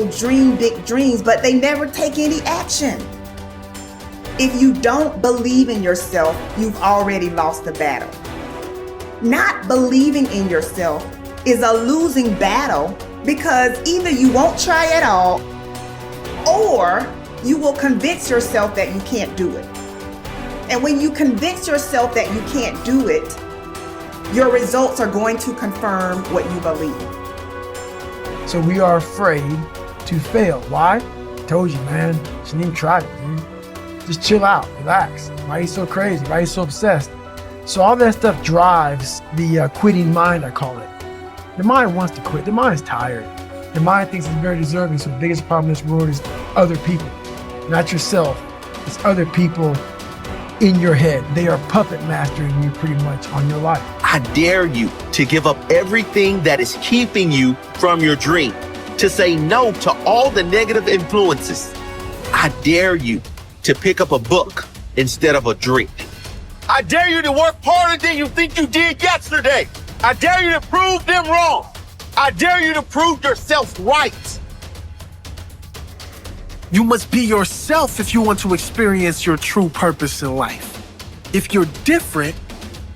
people dream big dreams, but they never take any action. If you don't believe in yourself, you've already lost the battle. Not believing in yourself is a losing battle because either you won't try at all or you will convince yourself that you can't do it. And when you convince yourself that you can't do it, your results are going to confirm what you believe. So we are afraid to fail. Why? I told you, man. Shouldn't even try it, dude. Just chill out, relax. Why are you so crazy? Why are you so obsessed? So all that stuff drives the quitting mind, I call it. The mind wants to quit. The mind is tired. The mind thinks it's very deserving. So the biggest problem in this world is other people, not yourself. It's other people in your head. They are puppet mastering you pretty much on your life. I dare you to give up everything that is keeping you from your dream, to say no to all the negative influences. I dare you to pick up a book instead of a drink. I dare you to work harder than you think you did yesterday. I dare you to prove them wrong. I dare you to prove yourself right. You must be yourself if you want to experience your true purpose in life. If you're different,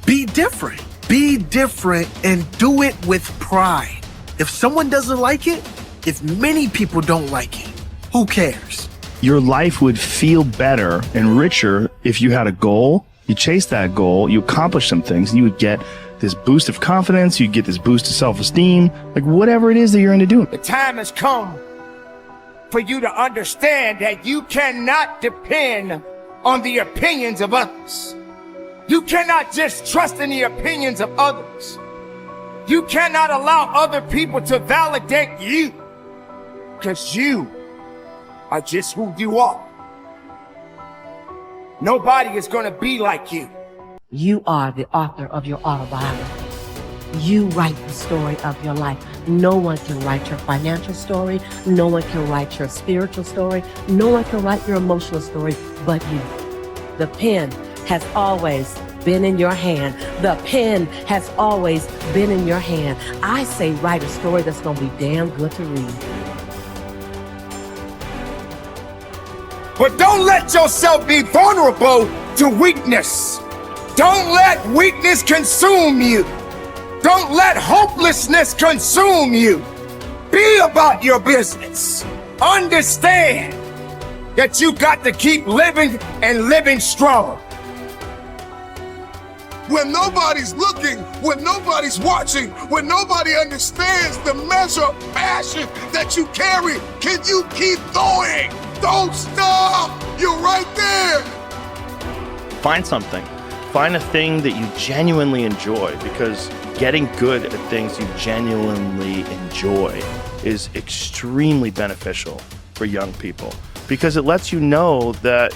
be different. Be different and do it with pride. If someone doesn't like it, if many people don't like it, who cares? Your life would feel better and richer if you had a goal, you chase that goal, you accomplish some things, and you would get this boost of confidence, you get this boost of self-esteem, like whatever it is that you're into doing. The time has come for you to understand that you cannot depend on the opinions of others. You cannot just trust in the opinions of others. You cannot allow other people to validate you, because you are just who you are. Nobody is going to be like you. You are the author of your autobiography. You write the story of your life. No one can write your financial story. No one can write your spiritual story. No one can write your emotional story but you. The pen has always been in your hand. The pen has always been in your hand. I say write a story that's going to be damn good to read. But don't let yourself be vulnerable to weakness. Don't let weakness consume you. Don't let hopelessness consume you. Be about your business. Understand that you got to keep living and living strong. When nobody's looking, when nobody's watching, when nobody understands the measure of passion that you carry, can you keep going? Don't stop. You're right there. Find something. Find a thing that you genuinely enjoy, because getting good at things you genuinely enjoy is extremely beneficial for young people, because it lets you know that,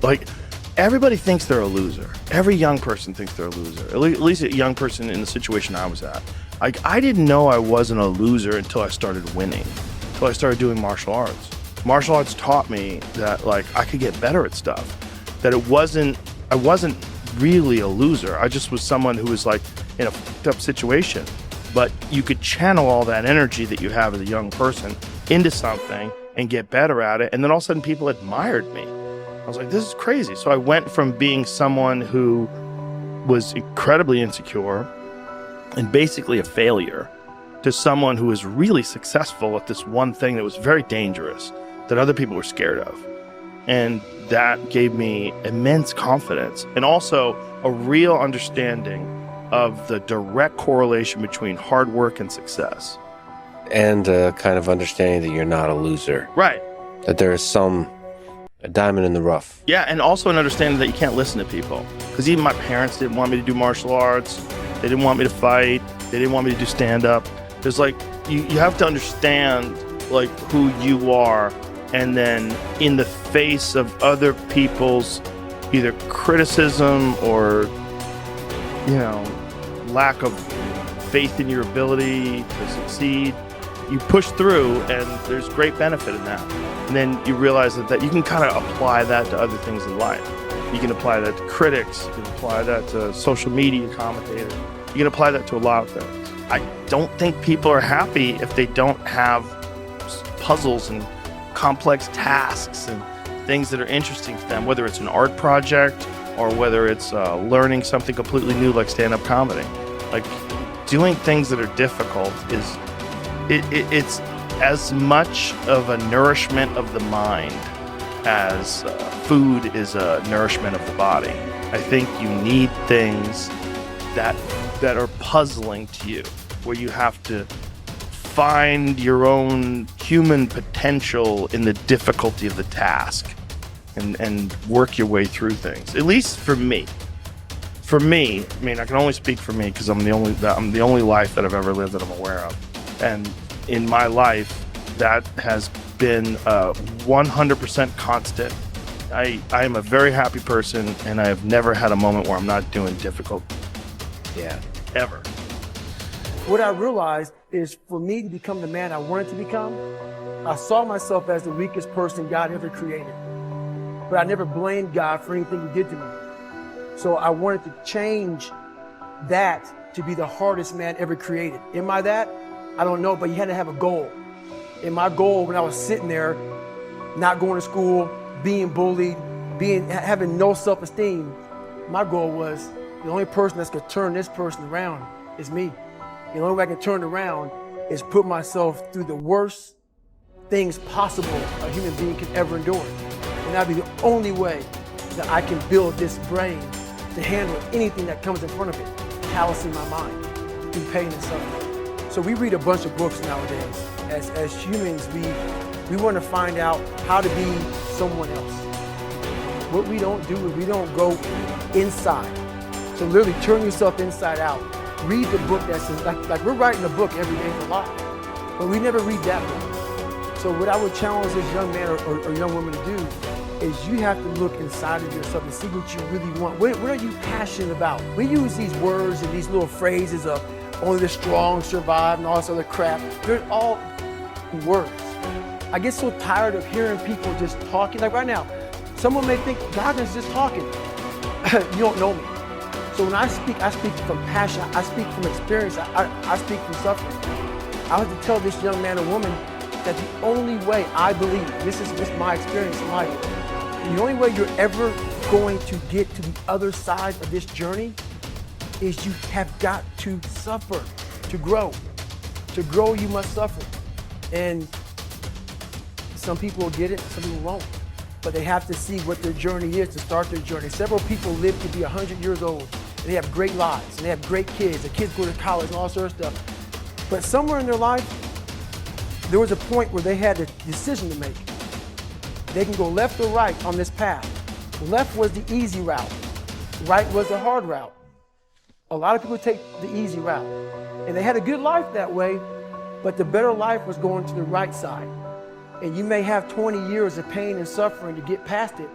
like, everybody thinks they're a loser. Every young person thinks they're a loser. At least a young person in the situation I was at. Like, I didn't know I wasn't a loser until I started winning, until I started doing martial arts. Martial arts taught me that, like, I could get better at stuff, that I wasn't really a loser. I just was someone who was, like, in a fucked up situation, but you could channel all that energy that you have as a young person into something and get better at it. And then all of a sudden people admired me. I was like, this is crazy. So I went from being someone who was incredibly insecure and basically a failure to someone who was really successful at this one thing that was very dangerous, that other people were scared of. And that gave me immense confidence and also a real understanding of the direct correlation between hard work and success. And a kind of understanding that you're not a loser. Right. That there is a diamond in the rough. Yeah, and also an understanding that you can't listen to people. Because even my parents didn't want me to do martial arts. They didn't want me to fight. They didn't want me to do stand-up. There's like, you have to understand, like, who you are, and then in the face of other people's either criticism or, you know, lack of faith in your ability to succeed, you push through, and there's great benefit in that. And then you realize that you can kind of apply that to other things in life. You can apply that to critics, you can apply that to social media commentators, you can apply that to a lot of things. I don't think people are happy if they don't have puzzles and complex tasks and things that are interesting to them, whether it's an art project or whether it's learning something completely new like stand-up comedy. Like, doing things that are difficult it's as much of a nourishment of the mind as food is a nourishment of the body. I think you need things that are puzzling to you, where you have to find your own human potential in the difficulty of the task and work your way through things. At least for me. For me, I mean, I can only speak for me because I'm the only life that I've ever lived that I'm aware of. And in my life, that has been 100% constant. I am a very happy person, and I have never had a moment where I'm not doing difficult. Yeah. Ever. What I realized is, for me to become the man I wanted to become, I saw myself as the weakest person God ever created. But I never blamed God for anything he did to me. So I wanted to change that to be the hardest man ever created. Am I that? I don't know, but you had to have a goal. And my goal, when I was sitting there, not going to school, being bullied, having no self-esteem, my goal was, the only person that's gonna turn this person around is me. The only way I can turn it around is put myself through the worst things possible a human being can ever endure. And that'd be the only way that I can build this brain to handle anything that comes in front of it, callousing my mind through pain and suffering. So we read a bunch of books nowadays. As humans, we want to find out how to be someone else. What we don't do is we don't go inside. So literally turn yourself inside out. Read the book that's like we're writing a book every day for life, but we never read that book. So what I would challenge this young man or young woman to do is you have to look inside of yourself and see what you really want. What are you passionate about? We use these words and these little phrases of only the strong survive and all this other crap. They're all words. I get so tired of hearing people just talking. Like right now, someone may think God is just talking. You don't know me. So when I speak from passion, I speak from experience, I speak from suffering. I have to tell this young man or woman that the only way I believe, this is just my experience in life, the only way you're ever going to get to the other side of this journey is you have got to suffer to grow. To grow, you must suffer. And some people will get it, some people won't. But they have to see what their journey is to start their journey. Several people live to be 100 years old, and they have great lives, and they have great kids. The kids go to college and all sorts of stuff. But somewhere in their life, there was a point where they had a decision to make. They can go left or right on this path. Left was the easy route. Right was the hard route. A lot of people take the easy route. And they had a good life that way, but the better life was going to the right side. And you may have 20 years of pain and suffering to get past it,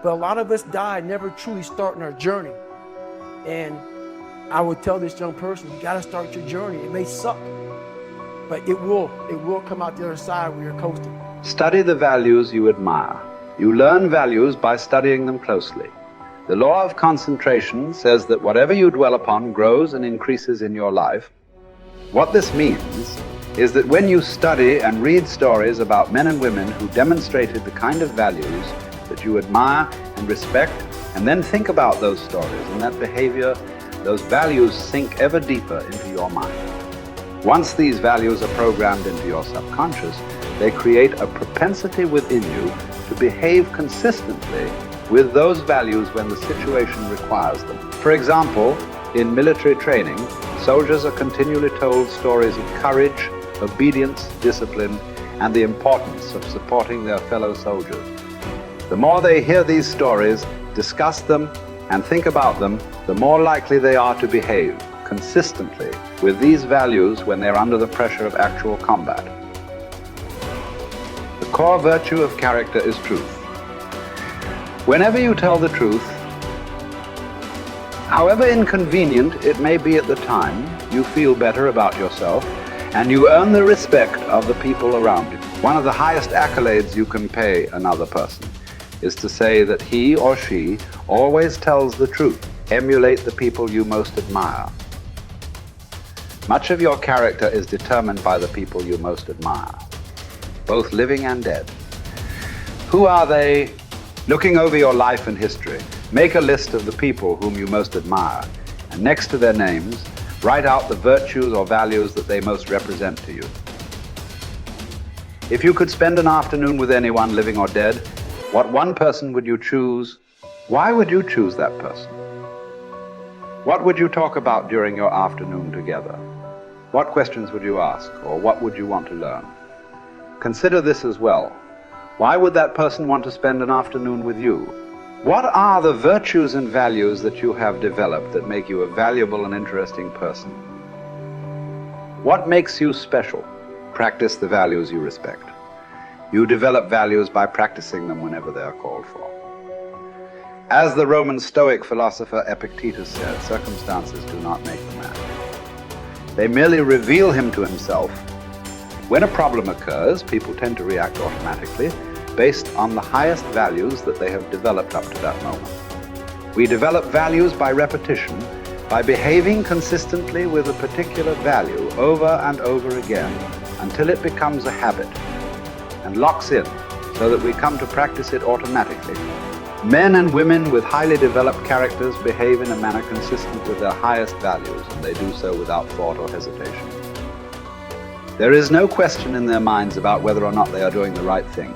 but a lot of us die never truly starting our journey. And I would tell this young person, you gotta start your journey. It may suck, but it will come out the other side where you're coasting. Study the values you admire. You learn values by studying them closely. The law of concentration says that whatever you dwell upon grows and increases in your life. What this means is that when you study and read stories about men and women who demonstrated the kind of values that you admire and respect, and then think about those stories and that behavior, those values sink ever deeper into your mind. Once these values are programmed into your subconscious, they create a propensity within you to behave consistently with those values when the situation requires them. For example, in military training, soldiers are continually told stories of courage, obedience, discipline, and the importance of supporting their fellow soldiers. The more they hear these stories, discuss them, and think about them, the more likely they are to behave consistently with these values when they're under the pressure of actual combat. The core virtue of character is truth. Whenever you tell the truth, however inconvenient it may be at the time, you feel better about yourself and you earn the respect of the people around you. One of the highest accolades you can pay another person is to say that he or she always tells the truth. Emulate the people you most admire. Much of your character is determined by the people you most admire. both living and dead. Who are they? Looking over your life and history, make a list of the people whom you most admire, and next to their names, write out the virtues or values that they most represent to you. If you could spend an afternoon with anyone, living or dead, what one person would you choose? Why would you choose that person? What would you talk about during your afternoon together? What questions would you ask, or what would you want to learn? Consider this as well. Why would that person want to spend an afternoon with you? What are the virtues and values that you have developed that make you a valuable and interesting person? What makes you special? Practice the values you respect. You develop values by practicing them whenever they are called for. As the Roman Stoic philosopher Epictetus said, circumstances do not make the man. They merely reveal him to himself. When a problem occurs, people tend to react automatically based on the highest values that they have developed up to that moment. We develop values by repetition, by behaving consistently with a particular value over and over again until it becomes a habit and locks in so that we come to practice it automatically. Men and women with highly developed characters behave in a manner consistent with their highest values, and they do so without thought or hesitation. There is no question in their minds about whether or not they are doing the right thing.